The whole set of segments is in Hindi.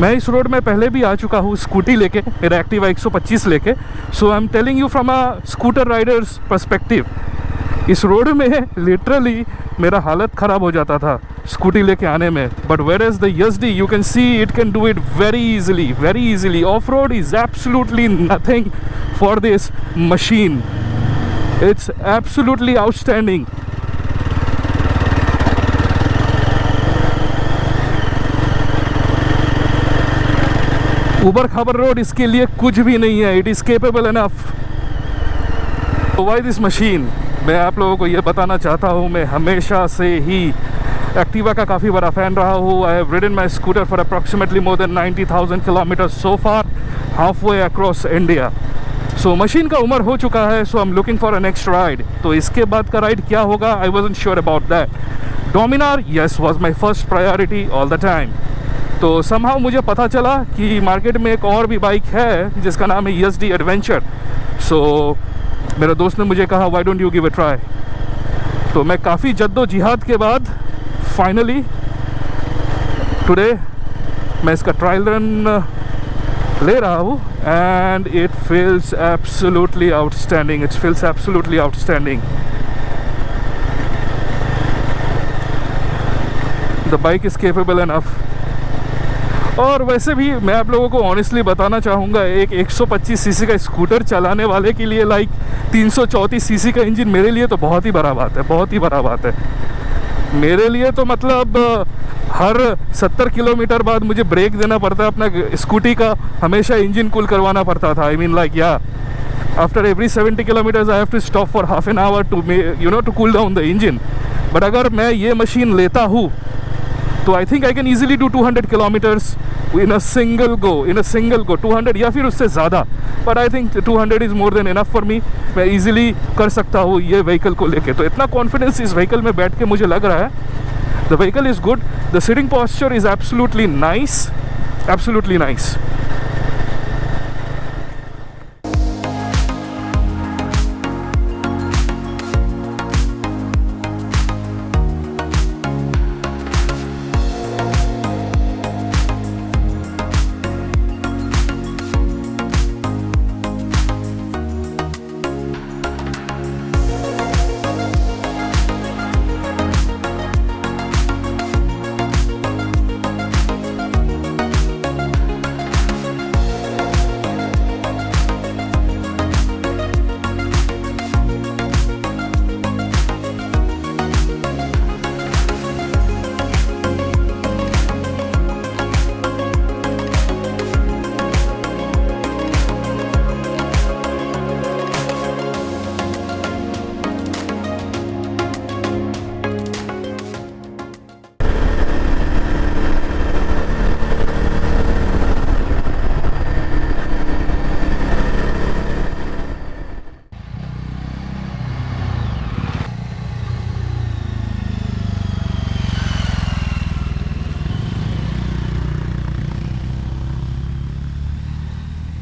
मैं इस रोड में पहले भी आ चुका हूँ स्कूटी लेके, मेरा एक्टिवा 125 लेके। So I am telling you from a scooter riders perspective, इस रोड में लिटरली मेरा हालत ख़राब हो जाता था स्कूटी लेके आने में। But where is the YSD, you can see it can do it very easily. Off road is absolutely nothing for this machine, it's absolutely outstanding. ऊबर खाबर रोड इसके लिए कुछ भी नहीं है, इट इज़ केपेबल एनफ। तो वाई दिस मशीन, मैं आप लोगों को ये बताना चाहता हूँ, मैं हमेशा से ही एक्टिवा का काफ़ी बड़ा फ़ैन रहा हूँ। I have ridden my scooter for approximately more than 90,000 kilometre so far, half way across India. So machine का उम्र हो चुका है, so I am looking for a next ride. तो इसके बाद का राइड क्या होगा, I wasn't sure about that. Dominar yes was my first priority all the time. तो समहाउ मुझे पता चला कि मार्केट में एक और भी बाइक है जिसका नाम है YSD एडवेंचर। सो मेरे दोस्त ने मुझे कहा why don't you give a try. तो मैं काफ़ी जद्दोजहद के बाद फाइनली टुडे मैं इसका ट्रायल रन ले रहा हूँ and it feels absolutely outstanding, it feels absolutely outstanding. The bike is capable enough. और वैसे भी मैं आप लोगों को ऑनेस्टली बताना चाहूँगा, एक 125 सीसी का स्कूटर चलाने वाले के लिए लाइक 334 सीसी का इंजन मेरे लिए तो बहुत ही बड़ा बात है, बहुत ही बड़ा बात है मेरे लिए। तो मतलब हर 70 किलोमीटर बाद मुझे ब्रेक देना पड़ता है अपना स्कूटी का, हमेशा इंजन कूल करवाना पड़ता था। आई मीन लाइक या after every 70 kilometres I have to stop for half an hour to to cool down the engine. But अगर मैं ये मशीन लेता हूँ तो I think I can easily do 200 kilometres in a single go 200 या फिर उससे ज़्यादा। But I think 200 is more than enough for me. मैं ईजिली कर सकता हूँ ये व्हीकल को लेके। तो इतना कॉन्फिडेंस इस व्हीकल में बैठ के मुझे लग रहा है। The vehicle is good, the sitting posture is absolutely nice, absolutely nice.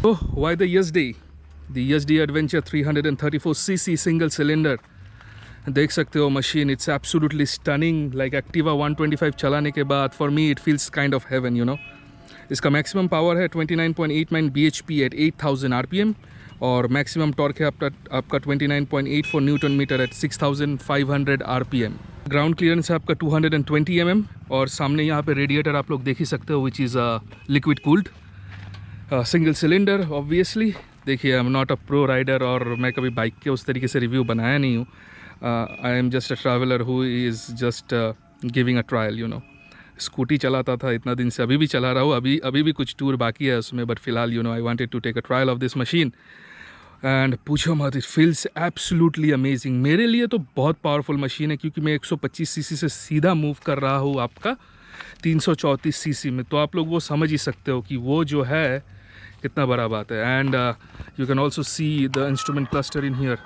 Oh, why the YSD? The YSD Adventure 334cc single cylinder. देख सकते हो machine, it's absolutely stunning. Like Activa 125 चलाने के बाद for me it feels kind of heaven, you know. इसका मैक्सिमम पावर है 29.89 bhp एट 8000 rpm और मैक्सिमम टॉर्क है आपका 29.84 newton metre at 6500 rpm। Ground clearance है आपका 220 mm और सामने यहाँ पे रेडिएटर आप लोग देख ही सकते हो which is liquid cooled single cylinder. Obviously देखिए, I am not a pro rider और मैं कभी बाइक के उस तरीके से रिव्यू बनाया नहीं हूँ। I am just a traveller who is just giving a trial, you know. Scooty चलाता था इतना दिन से, अभी भी चला रहा हूँ, अभी भी कुछ टूर बाकी है उसमें। बट फिलहाल you know I wanted to take a trial of this machine and पूछो मत, इट फील्स एब्सोल्युटली अमेजिंग। मेरे लिए तो बहुत पावरफुल मशीन है क्योंकि मैं 125 सीसी से सीधा मूव कर रहा हूँ आपका 334 सीसी में। तो आप लोग वो समझ ही सकते हो कि वो जो है कितना बड़ा बात है। And you can also see the instrument cluster in here.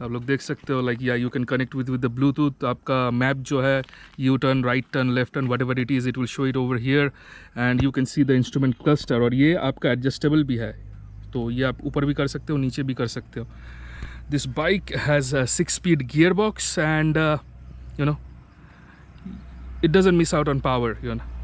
आप लोग देख सकते हो लाइक या you can connect with the Bluetooth. आपका मैप जो है U turn, right turn, left turn, what ever it is, it will show it over here and you can see the instrument cluster. और ये आपका एडजस्टेबल भी है, तो ये आप ऊपर भी कर सकते हो, नीचे भी कर सकते हो। This bike has a 6-speed gearbox and you know it doesn't miss out on power, you know।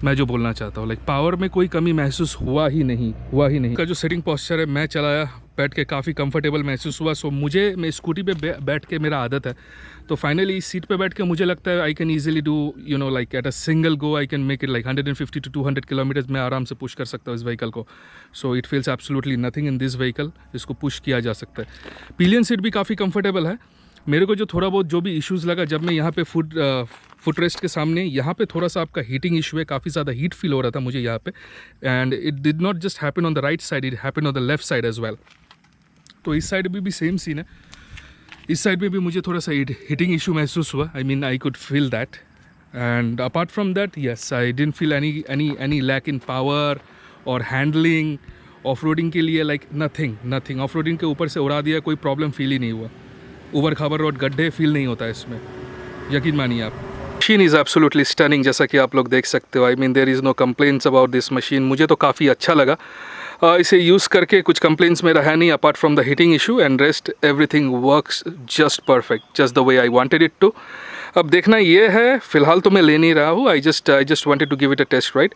मैं जो बोलना चाहता हूँ, लाइक पावर में कोई कमी महसूस हुआ ही नहीं का जो सेटिंग पोस्चर है, मैं चलाया बैठ के काफ़ी कंफर्टेबल महसूस हुआ। सो मैं स्कूटी पे बैठ के मेरा आदत है, तो फाइनली इस सीट पे बैठ के मुझे लगता है आई can easily do like at a single go I can make it like 150 to 200 kilometres मैं आराम से पुश कर सकता हूँ इस व्हीकल को। So it feels absolutely nothing in this vehicle, इसको पुश किया जा सकता है। पिलियन सीट भी काफ़ी कंफर्टेबल है। मेरे को जो थोड़ा बहुत जो भी इश्यूज़ लगा, जब मैं यहाँ पे फुट रेस्ट के सामने यहाँ पे थोड़ा सा आपका हीटिंग इशू है, काफ़ी ज़्यादा हीट फील हो रहा था मुझे यहाँ पे, and it did not just happen on the right side, it happen on the left side as well. तो इस साइड भी सेम सीन है, इस साइड में भी मुझे थोड़ा सा हीटिंग इशू महसूस हुआ। I mean I could feel that, and apart from that yes I didn't feel any lack in power और हैंडलिंग। ऑफ रोडिंग के लिए लाइक नथिंग ऑफ रोडिंग के ऊपर से उड़ा दिया, कोई प्रॉब्लम फील ही नहीं हुआ। ऊबर खाबर रोड गड्ढे फील नहीं होता है इसमें, यकीन मानिए आप। मशीन इज़ एब्सोल्युटली स्टनिंग, जैसा कि आप लोग देख सकते हो। I mean there is no complaints about this machine. मुझे तो काफ़ी अच्छा लगा इसे यूज़ करके, कुछ कंप्लेंट्स मेरा है नहीं apart from the heating issue, and rest everything works just perfect, just the way I wanted it to. अब देखना ये है, फ़िलहाल तो मैं ले नहीं रहा हूँ, I just wanted to give it a test ride.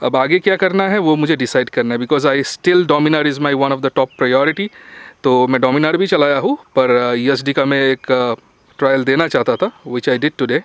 अब आगे क्या करना है वो मुझे डिसाइड करना है, because I still Dominar is my one of the top priority. तो मैं डोमिनार भी चलाया हूँ, पर ESD का मैं एक ट्रायल देना चाहता था, विच आई डिड टुडे।